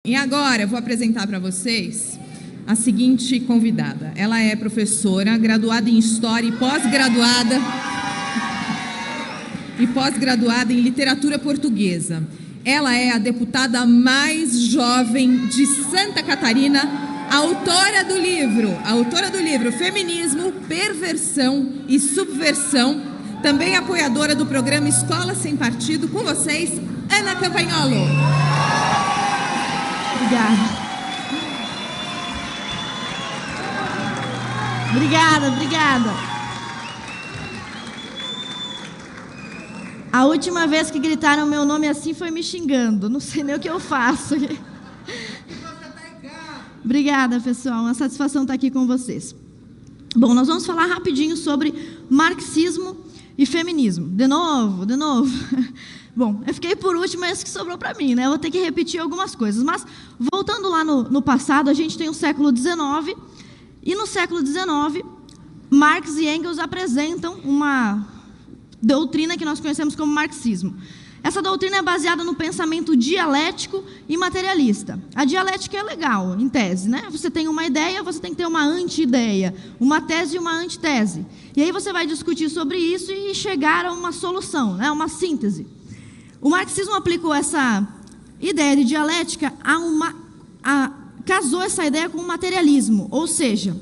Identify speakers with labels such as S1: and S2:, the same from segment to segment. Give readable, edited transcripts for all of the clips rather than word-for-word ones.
S1: E agora eu vou apresentar para vocês a seguinte convidada. Ela é professora, graduada em História e pós-graduada em Literatura Portuguesa. Ela é a deputada mais jovem de Santa Catarina, autora do livro Feminismo, Perversão e Subversão, também apoiadora do programa Escola Sem Partido. Com vocês, Ana Campagnolo.
S2: Obrigada. A última vez que gritaram meu nome assim foi me xingando. Não sei nem o que eu faço. Obrigada, pessoal. Uma satisfação estar aqui com vocês. Bom, nós vamos falar rapidinho sobre marxismo e feminismo. De novo. Bom, eu fiquei por último, é isso que sobrou para mim, né? Eu vou ter que repetir algumas coisas. Mas, voltando lá no passado, a gente tem o século XIX, e no século XIX, Marx e Engels apresentam uma doutrina que nós conhecemos como marxismo. Essa doutrina é baseada no pensamento dialético e materialista. A dialética é legal, em tese, né? Você tem uma ideia, você tem que ter uma anti-ideia, uma tese e uma antitese. E aí você vai discutir sobre isso e chegar a uma solução, né? Uma síntese. O marxismo aplicou essa ideia de dialética casou essa ideia com o materialismo, ou seja,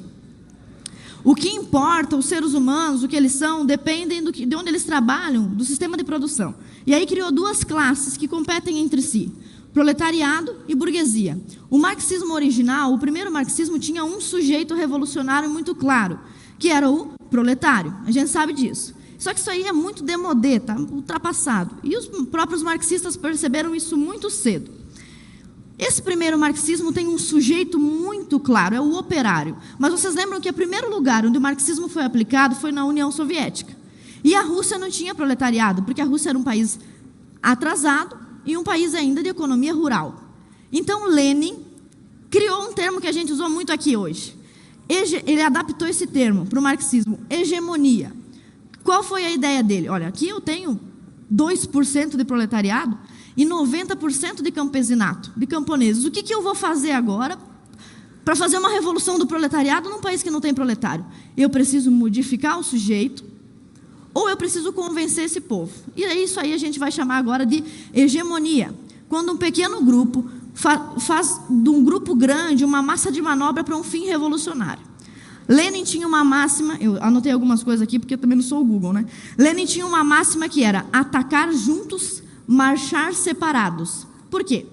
S2: o que importa, os seres humanos, o que eles são, dependem de onde eles trabalham, do sistema de produção. E aí criou duas classes que competem entre si, proletariado e burguesia. O marxismo original, o primeiro marxismo, tinha um sujeito revolucionário muito claro, que era o proletário. A gente sabe disso. Só que isso aí é muito démodé, tá ultrapassado. E os próprios marxistas perceberam isso muito cedo. Esse primeiro marxismo tem um sujeito muito claro, é o operário. Mas vocês lembram que o primeiro lugar onde o marxismo foi aplicado foi na União Soviética. E a Rússia não tinha proletariado, porque a Rússia era um país atrasado e um país ainda de economia rural. Então Lenin criou um termo que a gente usou muito aqui hoje. Ele adaptou esse termo para o marxismo, hegemonia. Qual foi a ideia dele? Olha, aqui eu tenho 2% de proletariado e 90% de campesinato, de camponeses. O que eu vou fazer agora para fazer uma revolução do proletariado num país que não tem proletário? Eu preciso modificar o sujeito ou eu preciso convencer esse povo? E isso aí a gente vai chamar agora de hegemonia. Quando um pequeno grupo faz de um grupo grande uma massa de manobra para um fim revolucionário. Lenin tinha uma máxima, eu anotei algumas coisas aqui porque eu também não sou o Google, né? Lenin tinha uma máxima que era atacar juntos, marchar separados. Por quê?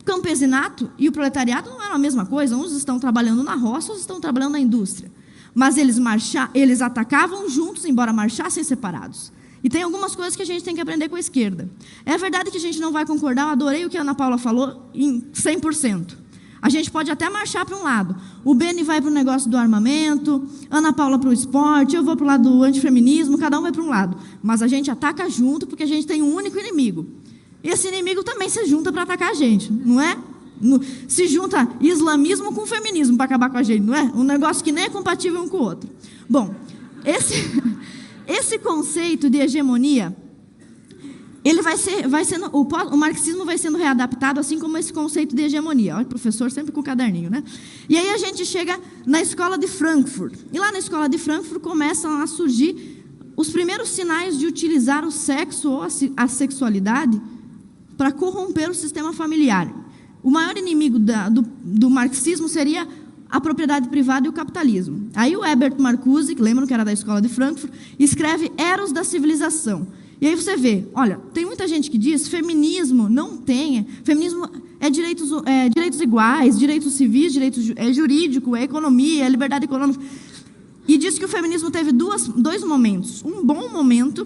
S2: O campesinato e o proletariado não eram a mesma coisa. Uns estão trabalhando na roça, outros estão trabalhando na indústria. Mas eles atacavam juntos, embora marchassem separados. E tem algumas coisas que a gente tem que aprender com a esquerda. É verdade que a gente não vai concordar, eu adorei o que a Ana Paula falou, em 100%. A gente pode até marchar para um lado. O Beni vai para o negócio do armamento, Ana Paula para o esporte, eu vou para o lado do antifeminismo, cada um vai para um lado. Mas a gente ataca junto porque a gente tem um único inimigo. E esse inimigo também se junta para atacar a gente, não é? Se junta islamismo com feminismo para acabar com a gente, não é? Um negócio que nem é compatível um com o outro. Bom, esse conceito de hegemonia, ele o marxismo vai sendo readaptado, assim como esse conceito de hegemonia. Olha, professor sempre com o caderninho, né? E aí a gente chega na escola de Frankfurt. E lá na escola de Frankfurt começam a surgir os primeiros sinais de utilizar o sexo ou a sexualidade para corromper o sistema familiar. O maior inimigo do marxismo seria a propriedade privada e o capitalismo. Aí o Herbert Marcuse, que lembram que era da escola de Frankfurt, escreve Eros da Civilização. E aí você vê, olha, tem muita gente que diz feminismo não tem, feminismo é direitos iguais, direitos civis, é jurídico, é economia, é liberdade econômica. E diz que o feminismo teve dois momentos. Um bom momento,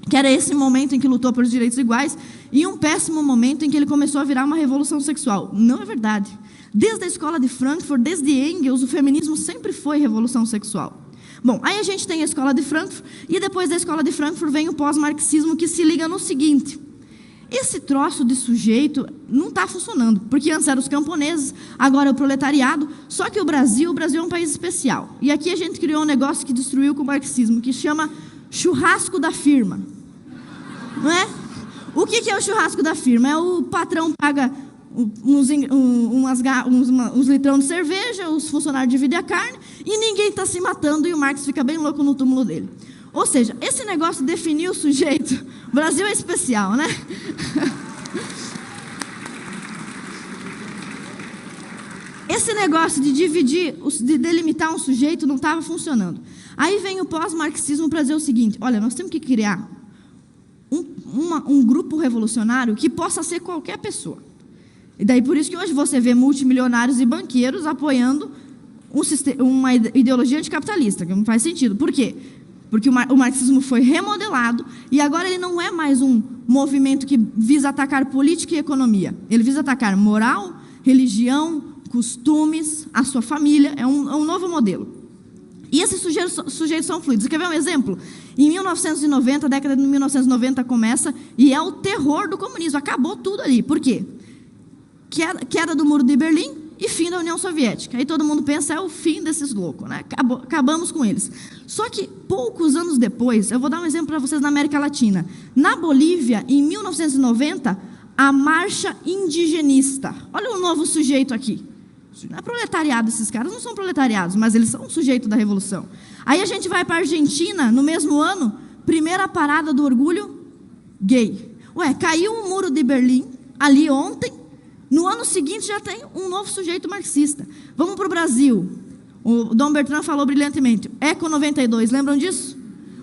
S2: que era esse momento em que lutou por direitos iguais, e um péssimo momento em que ele começou a virar uma revolução sexual. Não é verdade. Desde a escola de Frankfurt, desde Engels, o feminismo sempre foi revolução sexual. Bom, aí a gente tem a escola de Frankfurt, e depois da escola de Frankfurt vem o pós-marxismo, que se liga no seguinte: esse troço de sujeito não está funcionando, porque antes eram os camponeses, agora é o proletariado, só que o Brasil é um país especial. E aqui a gente criou um negócio que destruiu com o marxismo, que chama churrasco da firma. Não é? O que é o churrasco da firma? É o patrão paga uns litrão de cerveja, os funcionários dividem a carne, e ninguém está se matando, e o Marx fica bem louco no túmulo dele. Ou seja, esse negócio de definir o sujeito, o Brasil é especial, né? Esse negócio de dividir, de delimitar um sujeito não estava funcionando. Aí vem o pós-marxismo para dizer o seguinte: olha, nós temos que criar um grupo revolucionário que possa ser qualquer pessoa. E daí por isso que hoje você vê multimilionários e banqueiros apoiando uma ideologia anticapitalista, que não faz sentido. Por quê? Porque o marxismo foi remodelado e agora ele não é mais um movimento que visa atacar política e economia. Ele visa atacar moral, religião, costumes, a sua família. É um novo modelo. E esses sujeitos são fluidos. Quer ver um exemplo? Em 1990, a década de 1990 começa e é o terror do comunismo. Acabou tudo ali. Por quê? Queda do Muro de Berlim e fim da União Soviética. Aí todo mundo pensa, é o fim desses loucos, né? Acabamos com eles. Só que poucos anos depois, eu vou dar um exemplo para vocês na América Latina. Na Bolívia, em 1990, a Marcha Indigenista. Olha um novo sujeito aqui. Não é proletariado, esses caras não são proletariados, mas eles são um sujeito da Revolução. Aí a gente vai para a Argentina, no mesmo ano, primeira parada do orgulho gay. Ué, caiu o Muro de Berlim, ali ontem, no ano seguinte já tem um novo sujeito marxista. Vamos para o Brasil. O Dom Bertrand falou brilhantemente. Eco 92, lembram disso?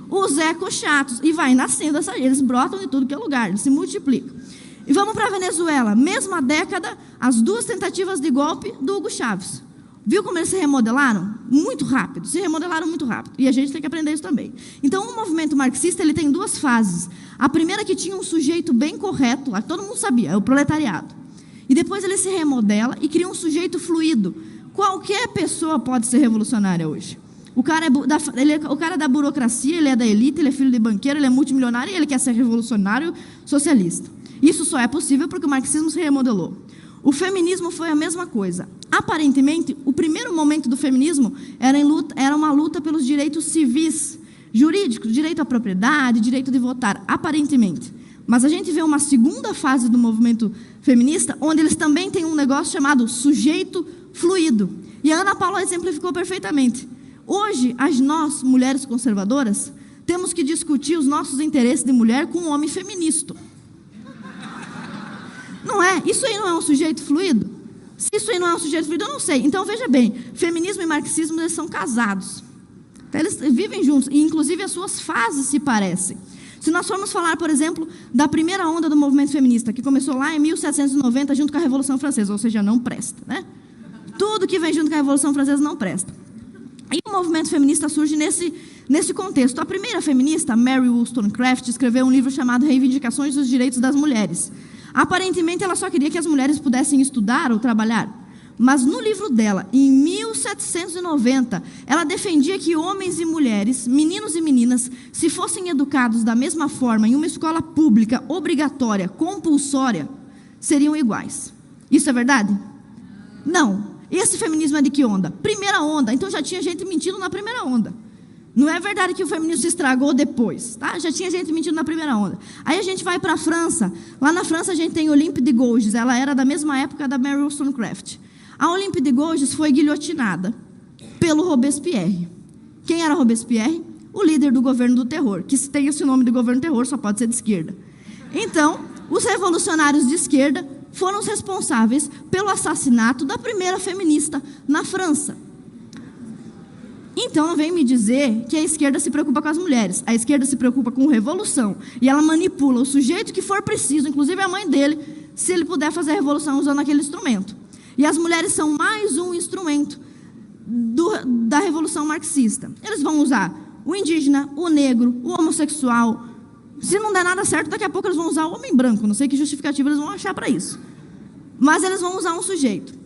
S2: Os ecos chatos. E vai nascendo eles brotam de tudo que é lugar, eles se multiplicam. E vamos para a Venezuela. Mesma década, as duas tentativas de golpe do Hugo Chávez. Viu como eles se remodelaram? Muito rápido. Se remodelaram muito rápido. E a gente tem que aprender isso também. Então, o movimento marxista ele tem duas fases. A primeira que tinha um sujeito bem correto, lá todo mundo sabia, é o proletariado. E depois ele se remodela e cria um sujeito fluido. Qualquer pessoa pode ser revolucionária hoje. O cara o cara é da burocracia, ele é da elite, ele é filho de banqueiro, ele é multimilionário e ele quer ser revolucionário socialista. Isso só é possível porque o marxismo se remodelou. O feminismo foi a mesma coisa. Aparentemente, o primeiro momento do feminismo era uma luta pelos direitos civis, jurídicos, direito à propriedade, direito de votar, aparentemente. Mas a gente vê uma segunda fase do movimento feminista, onde eles também têm um negócio chamado sujeito fluido. E a Ana Paula exemplificou perfeitamente. Hoje, nós, mulheres conservadoras, temos que discutir os nossos interesses de mulher com um homem feminista. Não é? Isso aí não é um sujeito fluido? Se isso aí não é um sujeito fluido, eu não sei. Então, veja bem, feminismo e marxismo, eles são casados. Então, eles vivem juntos, e inclusive as suas fases se parecem. Se nós formos falar, por exemplo, da primeira onda do movimento feminista, que começou lá em 1790, junto com a Revolução Francesa, ou seja, não presta, né? Tudo que vem junto com a Revolução Francesa não presta. E o movimento feminista surge nesse contexto. A primeira feminista, Mary Wollstonecraft, escreveu um livro chamado Reivindicações dos Direitos das Mulheres. Aparentemente, ela só queria que as mulheres pudessem estudar ou trabalhar. Mas no livro dela, em 1790, ela defendia que homens e mulheres, meninos e meninas, se fossem educados da mesma forma em uma escola pública, obrigatória, compulsória, seriam iguais. Isso é verdade? Não. Esse feminismo é de que onda? Primeira onda. Então já tinha gente mentindo na primeira onda. Não é verdade que o feminismo se estragou depois, tá? Já tinha gente mentindo na primeira onda. Aí a gente vai para a França. Lá na França a gente tem Olympe de Gouges. Ela era da mesma época da Mary Wollstonecraft. A Olympe de Gouges foi guilhotinada pelo Robespierre. Quem era Robespierre? O líder do governo do terror. Que se tem esse nome de governo do terror, só pode ser de esquerda. Então, os revolucionários de esquerda foram os responsáveis pelo assassinato da primeira feminista na França. Então, não vem me dizer que a esquerda se preocupa com as mulheres. A esquerda se preocupa com revolução. E ela manipula o sujeito que for preciso, inclusive a mãe dele, se ele puder fazer a revolução usando aquele instrumento. E as mulheres são mais um instrumento da revolução marxista. Eles vão usar o indígena, o negro, o homossexual. Se não der nada certo, daqui a pouco eles vão usar o homem branco. Não sei que justificativa eles vão achar para isso. Mas eles vão usar um sujeito.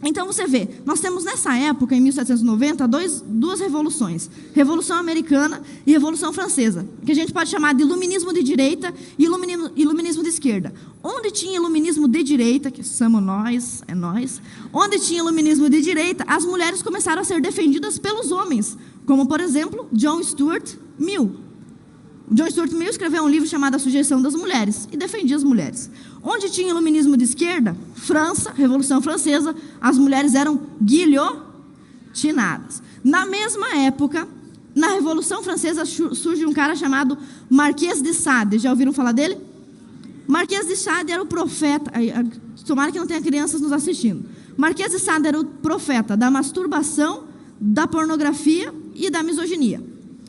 S2: Então, você vê, nós temos nessa época, em 1790, duas revoluções. Revolução Americana e Revolução Francesa, que a gente pode chamar de iluminismo de direita e iluminismo de esquerda. Onde tinha iluminismo de direita, que somos nós, é nós, onde tinha iluminismo de direita, as mulheres começaram a ser defendidas pelos homens, como, por exemplo, John Stuart Mill. John Stuart Mill escreveu um livro chamado A Sujeição das Mulheres e defendia as mulheres. Onde tinha iluminismo de esquerda? França, Revolução Francesa, as mulheres eram guilhotinadas. Na mesma época, na Revolução Francesa, surge um cara chamado Marquês de Sade. Já ouviram falar dele? Marquês de Sade era o profeta. Tomara que não tenha crianças nos assistindo. Marquês de Sade era o profeta da masturbação, da pornografia e da misoginia.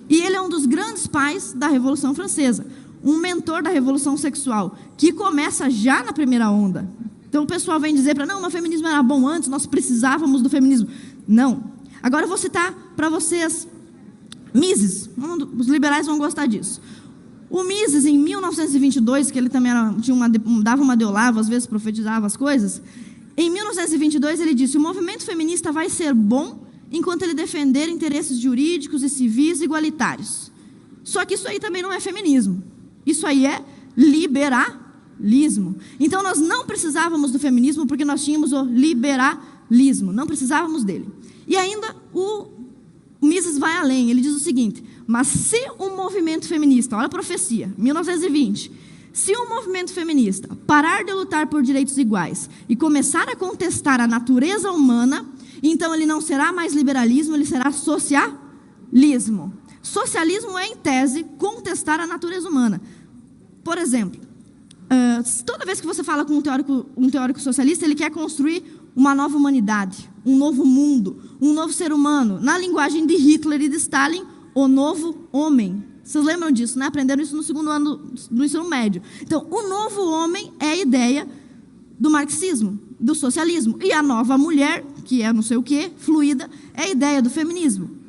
S2: E ele é um dos grandes pais da Revolução Francesa, um mentor da Revolução Sexual, que começa já na primeira onda. Então o pessoal vem dizer para, não, o feminismo era bom antes, nós precisávamos do feminismo. Não. Agora eu vou citar para vocês Mises, os liberais vão gostar disso. O Mises, em 1922, que ele também dava uma deolava, às vezes profetizava as coisas, em 1922 ele disse, o movimento feminista vai ser bom enquanto ele defender interesses jurídicos e civis igualitários. Só que isso aí também não é feminismo. Isso aí é liberalismo. Então nós não precisávamos do feminismo porque nós tínhamos o liberalismo, não precisávamos dele. E ainda o Mises vai além, ele diz o seguinte, mas se o movimento feminista, olha a profecia, 1920, se o movimento feminista parar de lutar por direitos iguais e começar a contestar a natureza humana, então ele não será mais liberalismo, ele será socialismo. Socialismo é, em tese, contestar a natureza humana. Por exemplo, toda vez que você fala com um teórico socialista, ele quer construir uma nova humanidade, um novo mundo, um novo ser humano. Na linguagem de Hitler e de Stalin, o novo homem. Vocês lembram disso, né? Aprenderam isso no segundo ano do ensino médio. Então, o novo homem é a ideia do marxismo, do socialismo. E a nova mulher, que é não sei o quê, fluida, é a ideia do feminismo.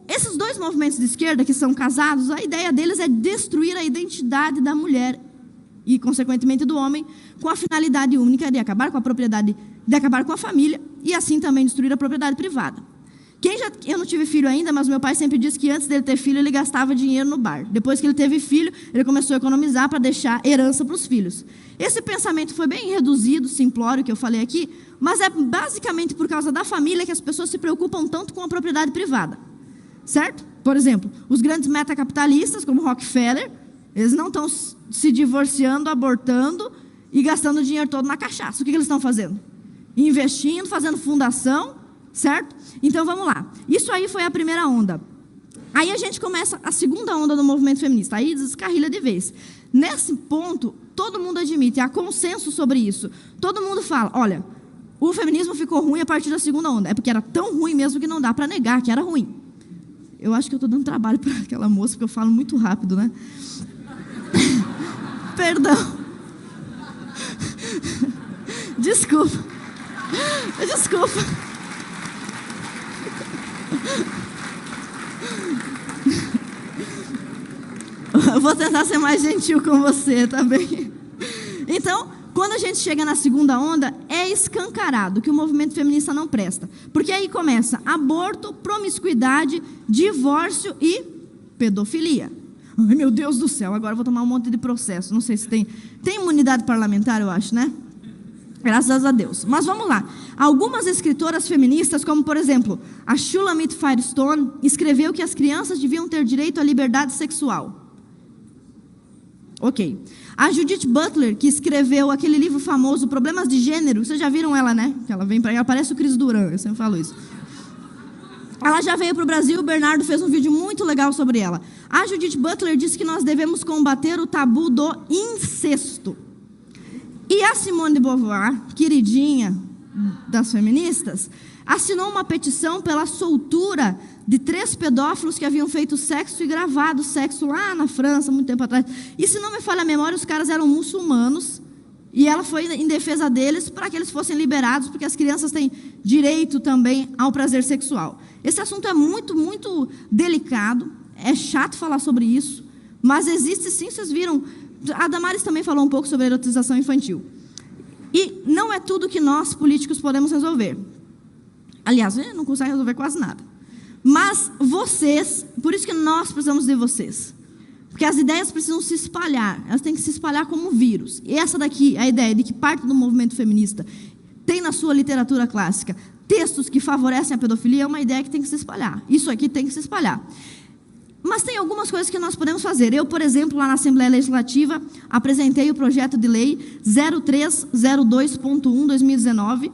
S2: Esses dois movimentos de esquerda que são casados, a ideia deles é destruir a identidade da mulher e, consequentemente, do homem, com a finalidade única de acabar com a propriedade, de acabar com a família e, assim, também destruir a propriedade privada. Eu não tive filho ainda, mas meu pai sempre disse que antes dele ter filho, ele gastava dinheiro no bar. Depois que ele teve filho, ele começou a economizar para deixar herança para os filhos. Esse pensamento foi bem reduzido, simplório, que eu falei aqui, mas é basicamente por causa da família que as pessoas se preocupam tanto com a propriedade privada. Certo? Por exemplo, os grandes metacapitalistas, como Rockefeller, eles não estão se divorciando, abortando e gastando o dinheiro todo na cachaça. O que eles estão fazendo? Investindo, fazendo fundação, certo? Então, vamos lá. Isso aí foi a primeira onda. Aí a gente começa a segunda onda do movimento feminista. Aí descarrilha de vez. Nesse ponto, todo mundo admite, há consenso sobre isso. Todo mundo fala, olha, o feminismo ficou ruim a partir da segunda onda. É porque era tão ruim mesmo que não dá para negar que era ruim. Eu acho que eu estou dando trabalho para aquela moça, porque eu falo muito rápido, né? Perdão. Desculpa. Eu vou tentar ser mais gentil com você, tá bem? Então, quando a gente chega na segunda onda, é escancarado que o movimento feminista não presta. Porque aí começa aborto, promiscuidade, divórcio e pedofilia. Ai, meu Deus do céu, agora eu vou tomar um monte de processo. Não sei se tem imunidade parlamentar, eu acho, né? Graças a Deus. Mas vamos lá. Algumas escritoras feministas, como por exemplo, a Shulamit Firestone, escreveu que as crianças deviam ter direito à liberdade sexual. Ok. A Judith Butler, que escreveu aquele livro famoso, Problemas de Gênero, vocês já viram ela, né? Ela vem para cá, parece o Cris Duran, eu sempre falo isso. Ela já veio para o Brasil, o Bernardo fez um vídeo muito legal sobre ela. A Judith Butler disse que nós devemos combater o tabu do incesto. E a Simone de Beauvoir, queridinha das feministas, assinou uma petição pela soltura de 3 pedófilos que haviam feito sexo e gravado sexo lá na França, muito tempo atrás. E se não me falha a memória, os caras eram muçulmanos, e ela foi em defesa deles para que eles fossem liberados, porque as crianças têm direito também ao prazer sexual. Esse assunto é muito, muito delicado, é chato falar sobre isso, mas existe sim, vocês viram. A Damares também falou um pouco sobre a erotização infantil. E não é tudo que nós, políticos, podemos resolver. Aliás, não consegue resolver quase nada. Mas vocês, por isso que nós precisamos de vocês. Porque as ideias precisam se espalhar, elas têm que se espalhar como vírus. E essa daqui, a ideia de que parte do movimento feminista tem na sua literatura clássica textos que favorecem a pedofilia, é uma ideia que tem que se espalhar. Isso aqui tem que se espalhar. Mas tem algumas coisas que nós podemos fazer. Eu, por exemplo, lá na Assembleia Legislativa, apresentei o projeto de lei 0302.1/2019,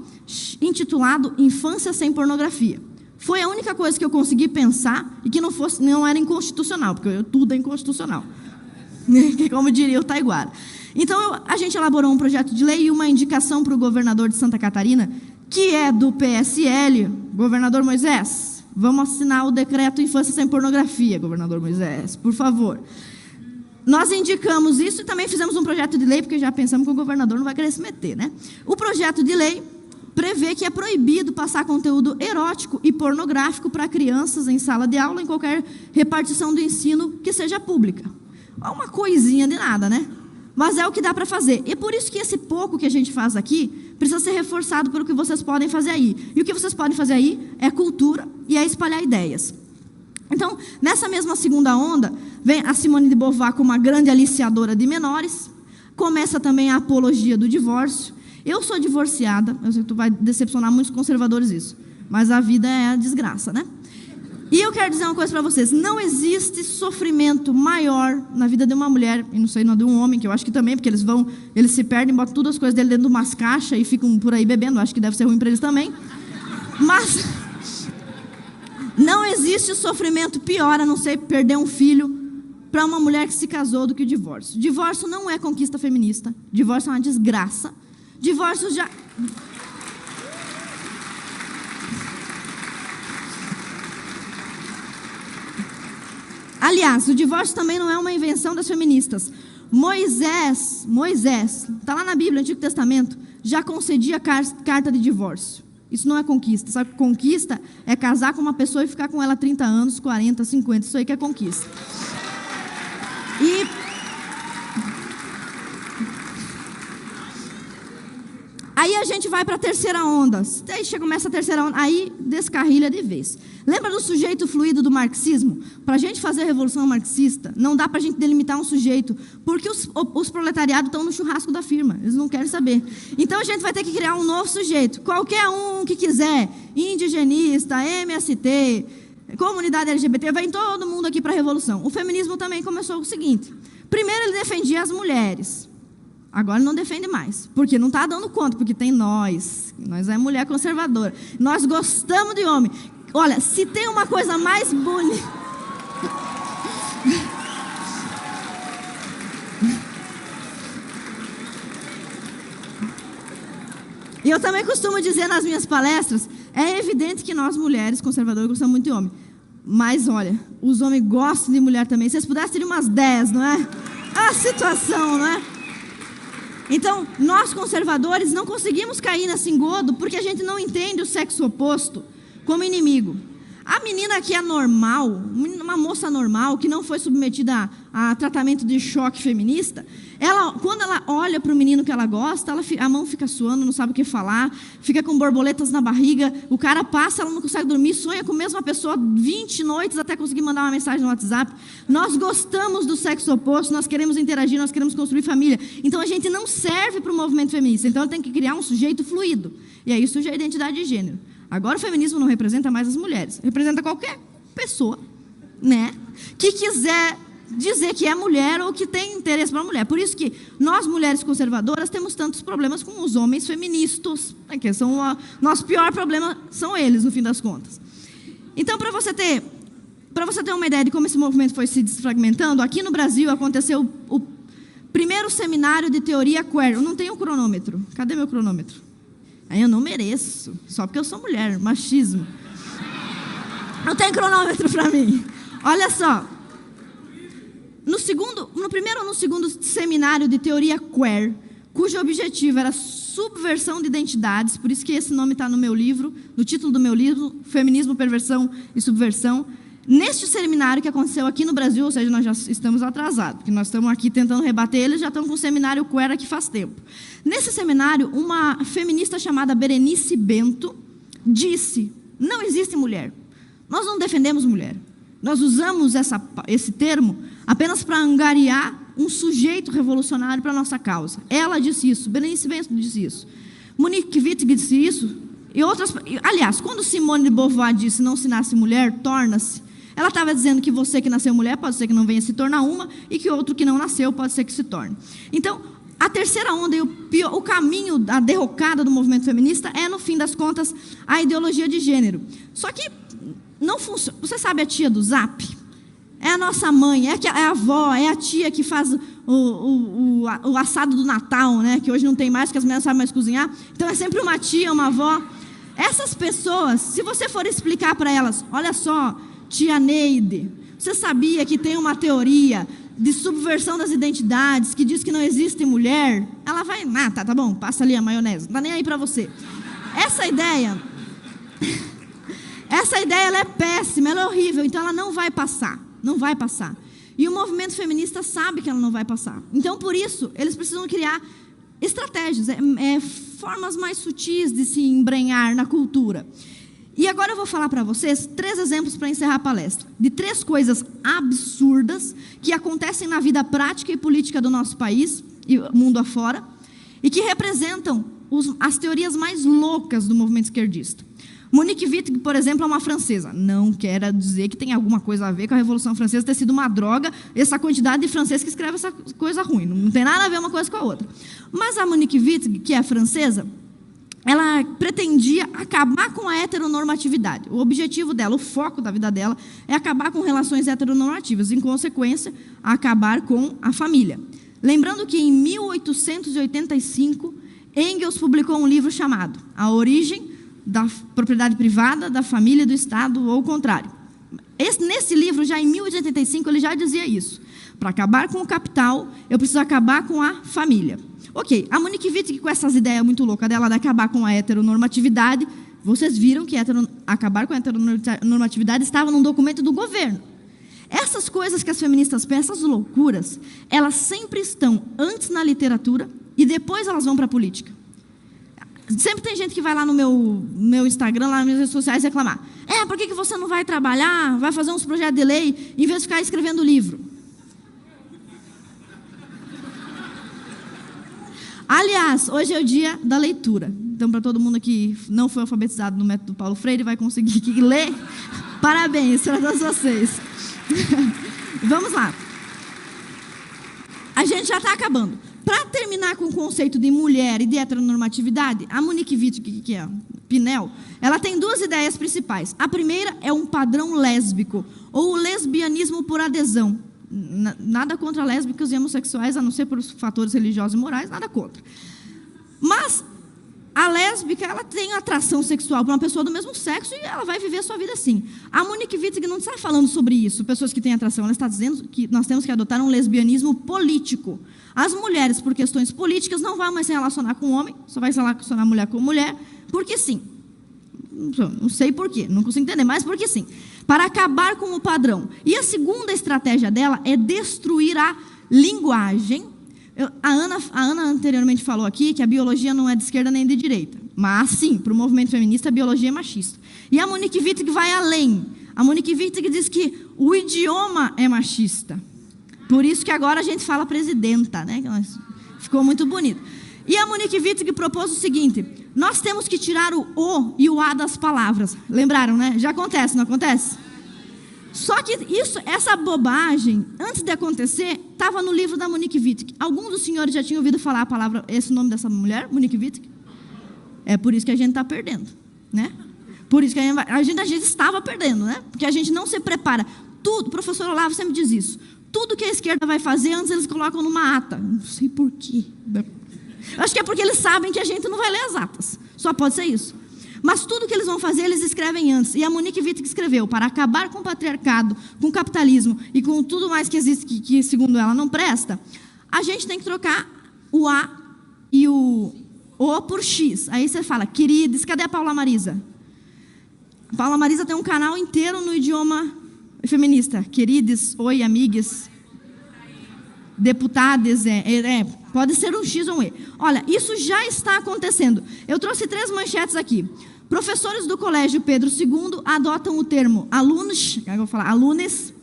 S2: intitulado Infância Sem Pornografia. Foi a única coisa que eu consegui pensar e que não era inconstitucional, porque tudo é inconstitucional. Como diria o Taiguara. Então, a gente elaborou um projeto de lei e uma indicação para o governador de Santa Catarina, que é do PSL, governador Moisés. Vamos assinar o decreto Infância Sem Pornografia, governador Moisés, por favor. Nós indicamos isso e também fizemos um projeto de lei, porque já pensamos que o governador não vai querer se meter, né? O projeto de lei prevê que é proibido passar conteúdo erótico e pornográfico para crianças em sala de aula, em qualquer repartição do ensino que seja pública. É uma coisinha de nada, né? Mas é o que dá para fazer. E por isso que esse pouco que a gente faz aqui precisa ser reforçado pelo que vocês podem fazer aí. E o que vocês podem fazer aí é cultura e é espalhar ideias. Então, nessa mesma segunda onda, vem a Simone de Beauvoir como uma grande aliciadora de menores. Começa também a apologia do divórcio. Eu sou divorciada, eu sei que tu vai decepcionar muitos conservadores isso, mas a vida é a desgraça, né? E eu quero dizer uma coisa para vocês, não existe sofrimento maior na vida de uma mulher, e não sei, não de um homem, que eu acho que também, porque eles se perdem, botam todas as coisas dele dentro de umas caixas e ficam por aí bebendo, acho que deve ser ruim para eles também. Mas não existe sofrimento pior, a não ser perder um filho para uma mulher que se casou, do que o divórcio. Divórcio não é conquista feminista, divórcio é uma desgraça. Divórcio já... Aliás, o divórcio também não é uma invenção das feministas. Moisés, está lá na Bíblia, no Antigo Testamento, já concedia carta de divórcio. Isso não é conquista. Sabe que conquista é casar com uma pessoa e ficar com ela 30 anos, 40, 50. Isso aí que é conquista. Aí a gente vai para a terceira onda. Aí começa a terceira onda, aí descarrilha de vez. Lembra do sujeito fluido do marxismo? Para a gente fazer a revolução marxista, não dá para a gente delimitar um sujeito, porque os proletariados estão no churrasco da firma, eles não querem saber. Então a gente vai ter que criar um novo sujeito, qualquer um que quiser, indigenista, MST, comunidade LGBT, vem todo mundo aqui para a revolução. O feminismo também começou o seguinte: primeiro ele defendia as mulheres. Agora não defende mais, porque não está dando conta, porque tem nós é mulher conservadora, nós gostamos de homem. Olha, se tem uma coisa mais bonita... E eu também costumo dizer nas minhas palestras, é evidente que nós mulheres conservadoras gostamos muito de homem, mas olha, os homens gostam de mulher também. Se vocês pudessem, teriam umas 10, não é? A situação, não é? Então, nós conservadores não conseguimos cair nesse engodo porque a gente não entende o sexo oposto como inimigo. A menina que é normal, uma moça normal, que não foi submetida a tratamento de choque feminista, quando ela olha para o menino que ela gosta, a mão fica suando, não sabe o que falar, fica com borboletas na barriga, o cara passa, ela não consegue dormir, sonha com a mesma pessoa 20 noites até conseguir mandar uma mensagem no WhatsApp. Nós gostamos do sexo oposto, nós queremos interagir, nós queremos construir família. Então a gente não serve para o movimento feminista, então tem que criar um sujeito fluido. E aí surge a identidade de gênero. Agora o feminismo não representa mais as mulheres, representa qualquer pessoa, né, que quiser dizer que é mulher ou que tem interesse para a mulher. Por isso que nós, mulheres conservadoras, temos tantos problemas com os homens feministas, né, que são nosso pior problema são eles, no fim das contas. Então, para você ter uma ideia de como esse movimento foi se desfragmentando, aqui no Brasil aconteceu o primeiro seminário de teoria queer. Eu não tenho cronômetro. Cadê meu cronômetro? Aí eu não mereço, só porque eu sou mulher, machismo. Não tem cronômetro para mim. Olha só. No primeiro ou no segundo seminário de teoria queer, cujo objetivo era subversão de identidades, por isso que esse nome está no meu livro, no título do meu livro, Feminismo, Perversão e Subversão. Neste seminário que aconteceu aqui no Brasil, ou seja, nós já estamos atrasados, porque nós estamos aqui tentando rebater eles, já estamos com um seminário queer aqui faz tempo. Nesse seminário, uma feminista chamada Berenice Bento disse: não existe mulher, nós não defendemos mulher, nós usamos esse termo apenas para angariar um sujeito revolucionário para a nossa causa. Ela disse isso, Berenice Bento disse isso, Monique Wittig disse isso, e outras... Aliás, quando Simone de Beauvoir disse não se nasce mulher, torna-se, Ela estava dizendo que você que nasceu mulher pode ser que não venha se tornar uma, e que outro que não nasceu pode ser que se torne. Então, a terceira onda e o caminho, a derrocada do movimento feminista é, no fim das contas, a ideologia de gênero. Só que não funciona. Você sabe a tia do Zap? É a nossa mãe, é a avó, é a tia que faz o assado do Natal, né? Que hoje não tem mais, porque as mulheres não sabem mais cozinhar. Então, é sempre uma tia, uma avó. Essas pessoas, se você for explicar para elas, olha só, tia Neide, você sabia que tem uma teoria de subversão das identidades, que diz que não existe mulher? Ela vai, tá bom, passa ali a maionese, não tá nem aí para você. Essa ideia ela é péssima, ela é horrível, então ela não vai passar. Não vai passar. E o movimento feminista sabe que ela não vai passar. Então, por isso, eles precisam criar estratégias, formas mais sutis de se embrenhar na cultura. E agora eu vou falar para vocês 3 exemplos para encerrar a palestra, de 3 coisas absurdas que acontecem na vida prática e política do nosso país e mundo afora, e que representam as teorias mais loucas do movimento esquerdista. Monique Wittig, por exemplo, é uma francesa. Não quero dizer que tem alguma coisa a ver com a Revolução Francesa ter sido uma droga, essa quantidade de francês que escreve essa coisa ruim. Não tem nada a ver uma coisa com a outra. Mas a Monique Wittig, que é francesa, ela pretendia acabar com a heteronormatividade. O objetivo dela, o foco da vida dela, é acabar com relações heteronormativas. Em consequência, acabar com a família. Lembrando que em 1885, Engels publicou um livro chamado A Origem da Propriedade Privada, da Família e do Estado, ou o contrário. Nesse livro, já em 1885, ele já dizia isso. Para acabar com o capital, eu preciso acabar com a família. Ok, a Monique Wittig, com essas ideias muito loucas dela de acabar com a heteronormatividade, vocês viram que acabar com a heteronormatividade estava num documento do governo. Essas coisas que as feministas pensam, essas loucuras, elas sempre estão antes na literatura e depois elas vão para a política. Sempre tem gente que vai lá no meu Instagram, lá nas minhas redes sociais, reclamar. Por que você não vai trabalhar, vai fazer uns projetos de lei, em vez de ficar escrevendo livro? Aliás, hoje é o dia da leitura. Então, para todo mundo que não foi alfabetizado no método Paulo Freire, vai conseguir ler, parabéns para todos vocês. Vamos lá. A gente já está acabando. Para terminar com o conceito de mulher e de heteronormatividade, a Monique Wittig, que é Pinel, ela tem 2 ideias principais. A primeira é um padrão lésbico, ou o lesbianismo por adesão. Nada contra lésbicas e homossexuais, a não ser por fatores religiosos e morais, nada contra. Mas a lésbica, ela tem atração sexual para uma pessoa do mesmo sexo e ela vai viver a sua vida assim. A Monique Wittig não está falando sobre isso, pessoas que têm atração. Ela está dizendo que nós temos que adotar um lesbianismo político. As mulheres, por questões políticas, não vão mais se relacionar com homem, só vai se relacionar mulher com mulher, porque sim. Não sei por quê, não consigo entender, mas porque sim. Para acabar com o padrão. E a segunda estratégia dela é destruir a linguagem. A Ana anteriormente falou aqui que a biologia não é de esquerda nem de direita. Mas, sim, para o movimento feminista, a biologia é machista. E a Monique Wittig vai além. A Monique Wittig diz que o idioma é machista. Por isso que agora a gente fala presidenta, né? Ficou muito bonito. E a Monique Wittig propôs o seguinte: nós temos que tirar o e o a das palavras. Lembraram, né? Já acontece, não acontece? Só que essa bobagem, antes de acontecer, estava no livro da Monique Wittig. Alguns dos senhores já tinham ouvido falar a palavra, esse nome dessa mulher, Monique Wittig? É por isso que a gente está perdendo, né? Por isso que a gente estava perdendo, né? Porque a gente não se prepara. Tudo, o professor Olavo sempre diz isso. Tudo que a esquerda vai fazer, antes eles colocam numa ata. Não sei por quê. Acho que é porque eles sabem que a gente não vai ler as atas. Só pode ser isso. Mas tudo que eles vão fazer, eles escrevem antes. E a Monique Wittig escreveu: para acabar com o patriarcado, com o capitalismo e com tudo mais que existe, que segundo ela não presta, a gente tem que trocar o A e o O por X. Aí você fala: queridos, cadê a Paula Marisa? A Paula Marisa tem um canal inteiro no idioma feminista. Queridos, oi, amigas, deputadas, pode ser um X ou um E. Olha, isso já está acontecendo. Eu trouxe 3 manchetes aqui. Professores do Colégio Pedro II adotam o termo alunos, eu vou falar alunes,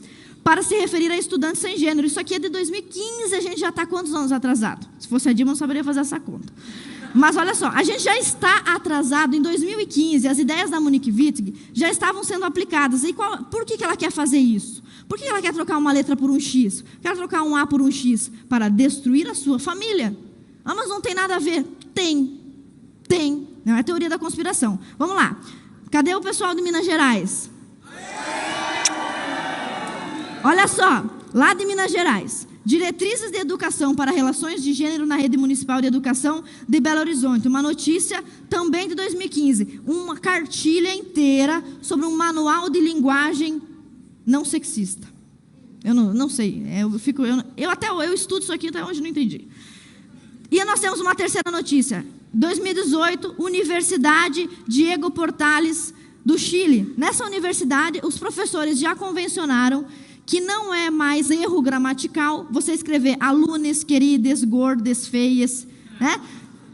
S2: para se referir a estudantes sem gênero. Isso aqui é de 2015, a gente já está quantos anos atrasado? Se fosse a Dilma, eu não saberia fazer essa conta. Mas olha só, a gente já está atrasado. Em 2015, as ideias da Monique Wittig já estavam sendo aplicadas. E por que ela quer fazer isso? Por que ela quer trocar uma letra por um X? Quer trocar um A por um X? Para destruir a sua família. Ah, mas não tem nada a ver. Tem. Não é teoria da conspiração. Vamos lá. Cadê o pessoal de Minas Gerais? Olha só, lá de Minas Gerais. Diretrizes de Educação para Relações de Gênero na Rede Municipal de Educação de Belo Horizonte. Uma notícia também de 2015. Uma cartilha inteira sobre um manual de linguagem não sexista. Eu não sei. Eu estudo isso aqui até hoje não entendi. E nós temos uma terceira notícia. 2018, Universidade Diego Portales do Chile. Nessa universidade, os professores já convencionaram que não é mais erro gramatical você escrever alunos, queridas, gordas, feias, né?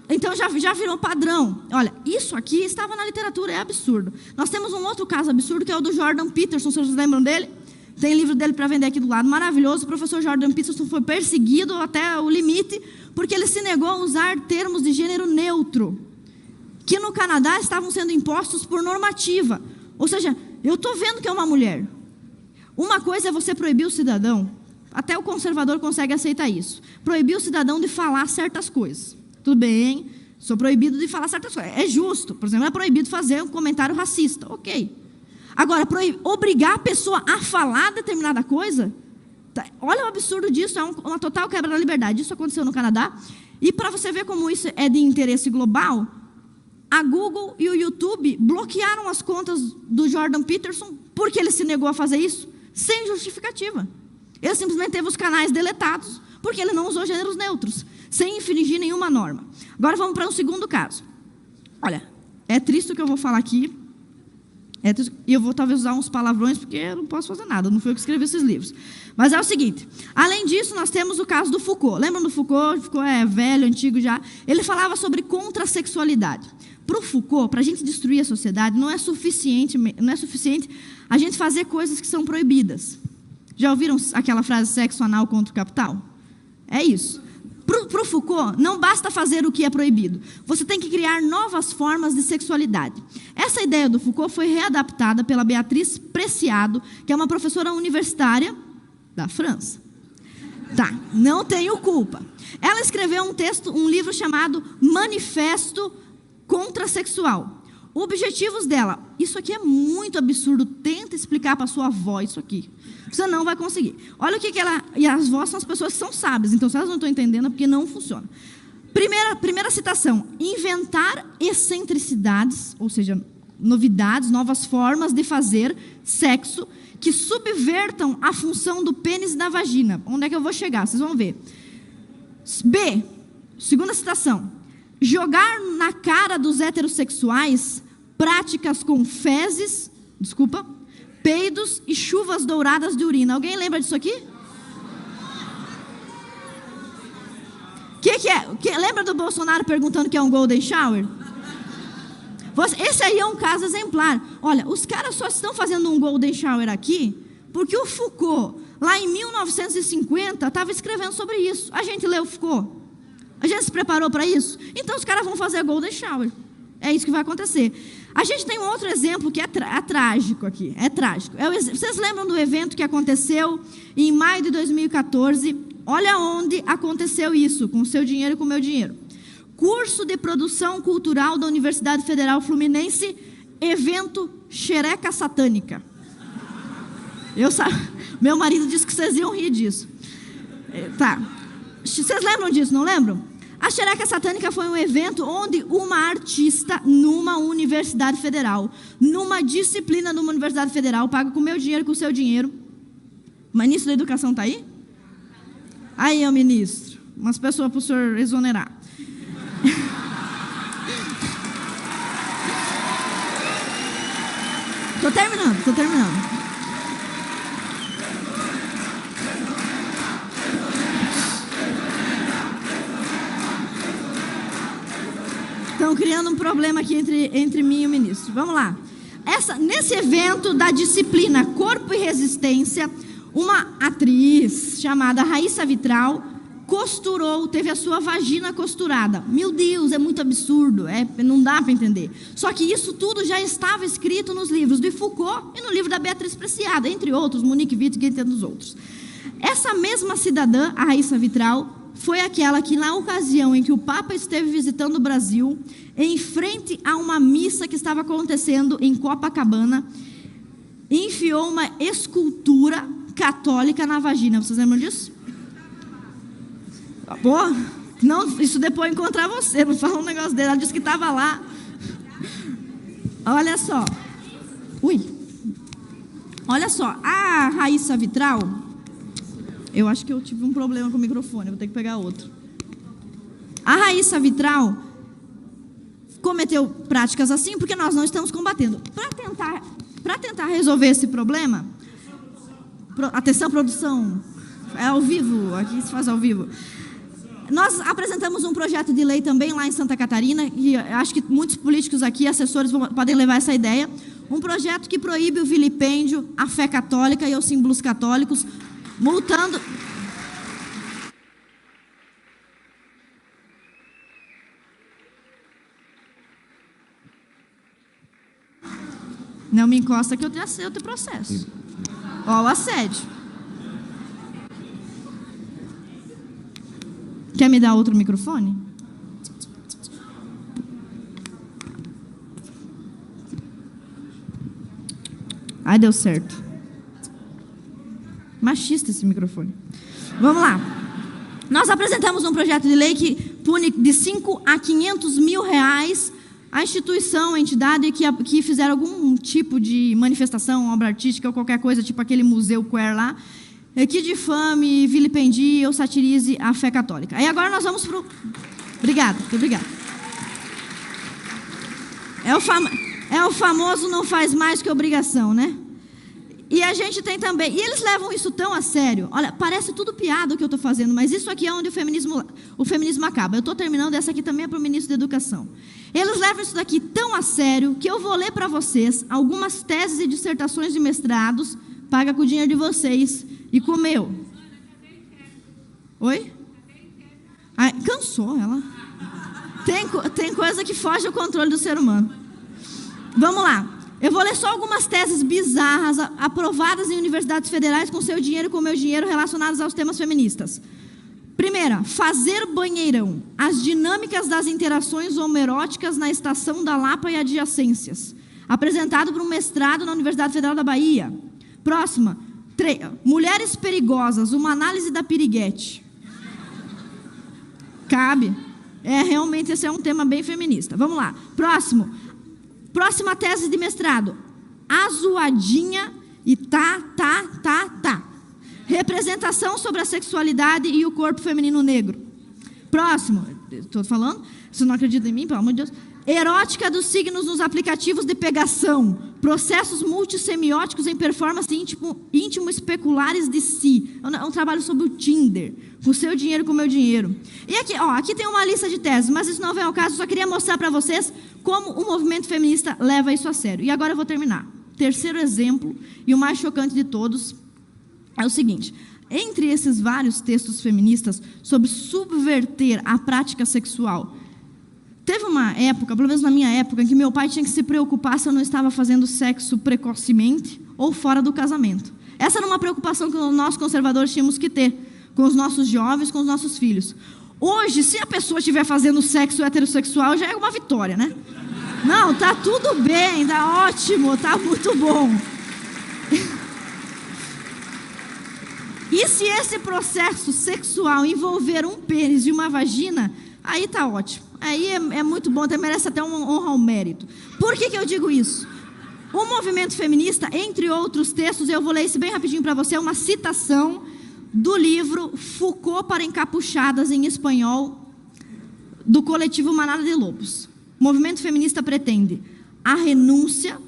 S2: Então já virou padrão. Olha, isso aqui estava na literatura, é absurdo. Nós temos um outro caso absurdo, que é o do Jordan Peterson, vocês lembram dele? Tem livro dele para vender aqui do lado, maravilhoso. O professor Jordan Peterson foi perseguido até o limite, porque ele se negou a usar termos de gênero neutro, que no Canadá estavam sendo impostos por normativa. Ou seja, eu estou vendo que é uma mulher. Uma coisa é você proibir o cidadão, até o conservador consegue aceitar isso, proibir o cidadão de falar certas coisas. Tudo bem, sou proibido de falar certas coisas. É justo, por exemplo, é proibido fazer um comentário racista, ok. Agora, obrigar a pessoa a falar determinada coisa, olha o absurdo disso, é uma total quebra da liberdade. Isso aconteceu no Canadá. E para você ver como isso é de interesse global, a Google e o YouTube bloquearam as contas do Jordan Peterson porque ele se negou a fazer isso, sem justificativa. Ele simplesmente teve os canais deletados porque ele não usou gêneros neutros, sem infringir nenhuma norma. Agora vamos para um segundo caso. Olha, é triste o que eu vou falar aqui. E eu vou talvez usar uns palavrões, porque eu não posso fazer nada, não fui eu que escrevi esses livros. Mas é o seguinte, além disso, nós temos o caso do Foucault. Lembram do Foucault? Foucault é velho, antigo já. Ele falava sobre contrassexualidade. Para o Foucault, para a gente destruir a sociedade, não é suficiente a gente fazer coisas que são proibidas. Já ouviram aquela frase, sexo anal contra o capital? É isso. Para o Foucault, não basta fazer o que é proibido. Você tem que criar novas formas de sexualidade. Essa ideia do Foucault foi readaptada pela Beatriz Preciado, que é uma professora universitária da França. Tá, não tenho culpa. Ela escreveu um livro chamado Manifesto Contrassexual. Objetivos dela. Isso aqui é muito absurdo. Tenta explicar para sua avó isso aqui. Você não vai conseguir. Olha o que ela... E as vós são as pessoas que são sábias. Então, se elas não estão entendendo, é porque não funciona. Primeira citação. Inventar excentricidades, ou seja, novidades, novas formas de fazer sexo que subvertam a função do pênis e da vagina. Onde é que eu vou chegar? Vocês vão ver. B. Segunda citação. Jogar na cara dos heterossexuais práticas com fezes, peidos e chuvas douradas de urina. Alguém lembra disso aqui? Que é? Lembra do Bolsonaro perguntando o que é um golden shower? Esse aí é um caso exemplar. Olha, os caras só estão fazendo um golden shower aqui porque o Foucault, lá em 1950, estava escrevendo sobre isso. A gente leu o Foucault? A gente se preparou para isso? Então os caras vão fazer golden shower. É isso que vai acontecer. A gente tem um outro exemplo que é trágico aqui. É trágico. Vocês lembram do evento que aconteceu em maio de 2014? Olha onde aconteceu isso, com o seu dinheiro e com o meu dinheiro. Curso de Produção Cultural da Universidade Federal Fluminense, evento Xereca Satânica. Meu marido disse que vocês iam rir disso. Tá. Vocês lembram disso, não lembram? A Xereca Satânica foi um evento onde uma artista, numa universidade federal, numa disciplina numa universidade federal, paga com o meu dinheiro, com o seu dinheiro. O ministro da Educação está aí? Aí, é o ministro. Umas pessoas para o senhor exonerar. Estou terminando. Estão criando um problema aqui entre mim e o ministro. Vamos lá. Nesse evento da disciplina Corpo e Resistência, uma atriz chamada Raíssa Vitral costurou, teve a sua vagina costurada. Meu Deus, é muito absurdo, não dá para entender. Só que isso tudo já estava escrito nos livros de Foucault e no livro da Beatriz Preciado, entre outros, Monique Wittig e tantos outros. Essa mesma cidadã, a Raíssa Vitral, foi aquela que, na ocasião em que o Papa esteve visitando o Brasil, em frente a uma missa que estava acontecendo em Copacabana, enfiou uma escultura católica na vagina. Vocês lembram disso? Pô, não, isso depois encontrar você, não fala um negócio dele. Ela disse que estava lá. Olha só. Ui. Olha só, a Raíssa Vitral, eu acho que eu tive um problema com o microfone, vou ter que pegar outro. A Raíssa Vitral cometeu práticas assim porque nós não estamos combatendo. Para tentar resolver esse problema, atenção, produção, é ao vivo, aqui se faz ao vivo. Nós apresentamos um projeto de lei também lá em Santa Catarina, e acho que muitos políticos aqui, assessores, podem levar essa ideia. Um projeto que proíbe o vilipêndio à fé católica e aos símbolos católicos, multando... Não me encosta que eu tenho processo. Ó, o assédio. Quer me dar outro microfone? Ai, deu certo. Machista esse microfone. Vamos lá. Nós apresentamos um projeto de lei que pune de 5 a 500 mil reais a instituição, a entidade que fizer algum tipo de manifestação, obra artística ou qualquer coisa, tipo aquele museu queer lá, que difame, vilipendie ou satirize a fé católica. Aí agora nós vamos para o... Obrigada, muito obrigada. É o famoso não faz mais que obrigação, né? E a gente tem também... E eles levam isso tão a sério. Olha, parece tudo piada o que eu estou fazendo, mas isso aqui é onde o feminismo acaba. Eu estou terminando, essa aqui também é para o ministro da Educação. Eles levam isso daqui tão a sério que eu vou ler para vocês algumas teses e dissertações de mestrados, paga com o dinheiro de vocês e com o meu. Oi? Ai, cansou ela. Tem coisa que foge ao controle do ser humano. Vamos lá. Eu vou ler só algumas teses bizarras aprovadas em universidades federais com seu dinheiro e com o meu dinheiro relacionadas aos temas feministas. Primeira, fazer banheirão. As dinâmicas das interações homoeróticas na Estação da Lapa e adjacências. Apresentado por um mestrado na Universidade Federal da Bahia. Próxima, mulheres perigosas, uma análise da piriguete. Cabe. Realmente esse é um tema bem feminista. Vamos lá. Próxima tese de mestrado. Azuadinha e tá. Representação sobre a sexualidade e o corpo feminino negro. Próximo. Estou falando? Você não acredita em mim, pelo amor de Deus? Erótica dos signos nos aplicativos de pegação. Processos multissemióticos em performance íntimo especulares de si. É um trabalho sobre o Tinder. Com o seu dinheiro, com o meu dinheiro. E aqui tem uma lista de teses, mas isso não vem ao caso. Só queria mostrar para vocês como o movimento feminista leva isso a sério. E agora eu vou terminar. Terceiro exemplo, e o mais chocante de todos, é o seguinte. Entre esses vários textos feministas sobre subverter a prática sexual, teve uma época, pelo menos na minha época, em que meu pai tinha que se preocupar se eu não estava fazendo sexo precocemente ou fora do casamento. Essa era uma preocupação que nós conservadores tínhamos que ter com os nossos jovens, com os nossos filhos. Hoje, se a pessoa estiver fazendo sexo heterossexual, já é uma vitória, né? Não, tá tudo bem, tá ótimo, tá muito bom. E se esse processo sexual envolver um pênis e uma vagina, aí tá ótimo. Aí é muito bom, merece até uma honra ao mérito. Por que eu digo isso? O movimento feminista, entre outros textos, eu vou ler isso bem rapidinho para você, uma citação do livro Foucault para Encapuchadas, em espanhol, do coletivo Manada de Lobos. O movimento feminista pretende a renúncia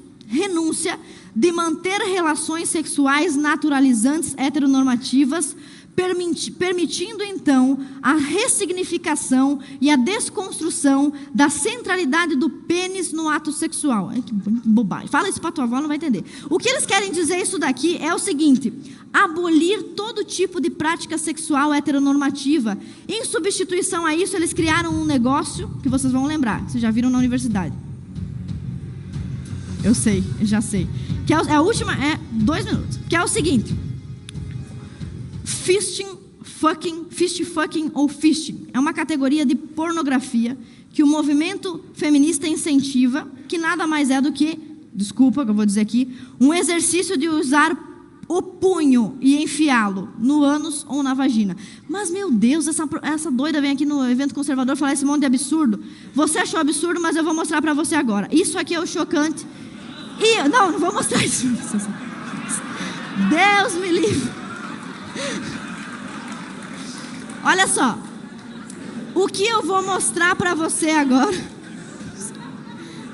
S2: de manter relações sexuais naturalizantes heteronormativas permitindo então a ressignificação e a desconstrução da centralidade do pênis no ato sexual. Ai, que bobagem. Fala isso para tua avó, não vai entender. O que eles querem dizer isso daqui é o seguinte: abolir todo tipo de prática sexual heteronormativa. Em substituição a isso, eles criaram um negócio que vocês vão lembrar, vocês já viram na universidade. Eu sei, já sei. Que é a última, 2 minutos. Que é o seguinte: fist fucking ou fisting é uma categoria de pornografia que o movimento feminista incentiva, que nada mais é do que, desculpa que eu vou dizer aqui, um exercício de usar o punho e enfiá-lo no ânus ou na vagina. Mas, meu Deus, essa doida vem aqui no evento conservador falar esse monte de absurdo. Você achou absurdo, mas eu vou mostrar para você agora. Isso aqui é o chocante. E não vou mostrar isso. Deus me livre. Olha só, o que eu vou mostrar para você agora.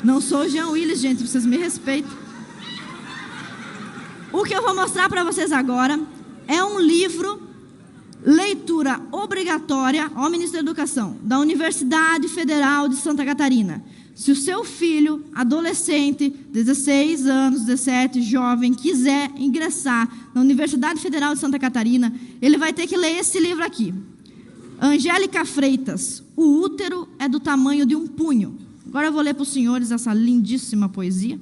S2: Não sou o Jean Willis, gente, vocês me respeitam. O que eu vou mostrar para vocês agora é um livro, leitura obrigatória ao Ministério da Educação, da Universidade Federal de Santa Catarina. Se o seu filho, adolescente, 16 anos, 17, jovem, quiser ingressar na Universidade Federal de Santa Catarina, ele vai ter que ler esse livro aqui. Angélica Freitas, O Útero é do Tamanho de um Punho. Agora eu vou ler para os senhores essa lindíssima poesia,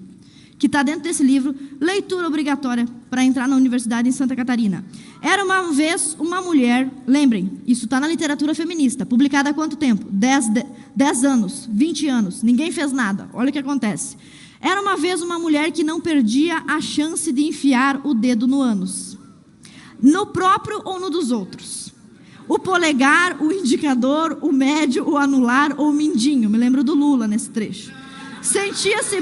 S2: que está dentro desse livro, leitura obrigatória para entrar na Universidade em Santa Catarina. Era uma vez uma mulher, lembrem, isso está na literatura feminista, publicada há quanto tempo? 10 anos, 20 anos, ninguém fez nada, olha o que acontece. Era uma vez uma mulher que não perdia a chance de enfiar o dedo no ânus, no próprio ou no dos outros. O polegar, o indicador, o médio, o anular ou o mindinho, me lembro do Lula nesse trecho. Sentia-se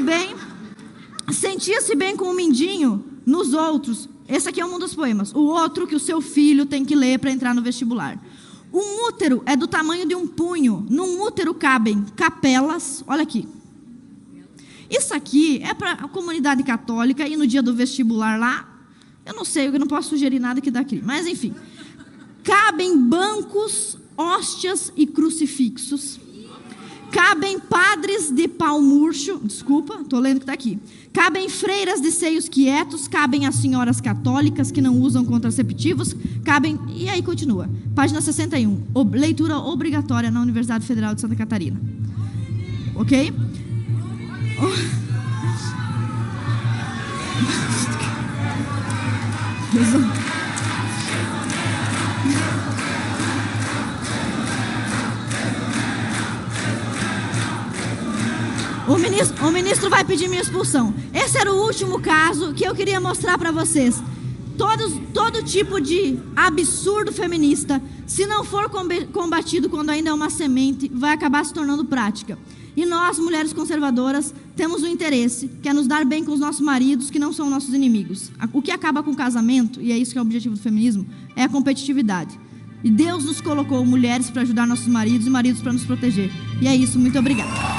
S2: bem com o mindinho nos outros. Esse aqui é um dos poemas. O outro que o seu filho tem que ler para entrar no vestibular. Um útero é do tamanho de um punho. Num útero cabem capelas. Olha aqui. Isso aqui é para a comunidade católica e no dia do vestibular lá, eu não sei, eu não posso sugerir nada que dá aqui. Mas enfim. Cabem bancos, hóstias e crucifixos. Cabem padres de pau murcho, desculpa, estou lendo que está aqui. Cabem freiras de seios quietos, cabem as senhoras católicas que não usam contraceptivos, cabem... E aí continua. Página 61. Leitura obrigatória na Universidade Federal de Santa Catarina. Ok? O ministro vai pedir minha expulsão. Esse era o último caso que eu queria mostrar para vocês. Todo tipo de absurdo feminista, se não for combatido quando ainda é uma semente, vai acabar se tornando prática. E nós, mulheres conservadoras, temos um interesse, que é nos dar bem com os nossos maridos, que não são nossos inimigos. O que acaba com o casamento, e é isso que é o objetivo do feminismo, é a competitividade. E Deus nos colocou mulheres para ajudar nossos maridos e maridos para nos proteger. E é isso, muito obrigada.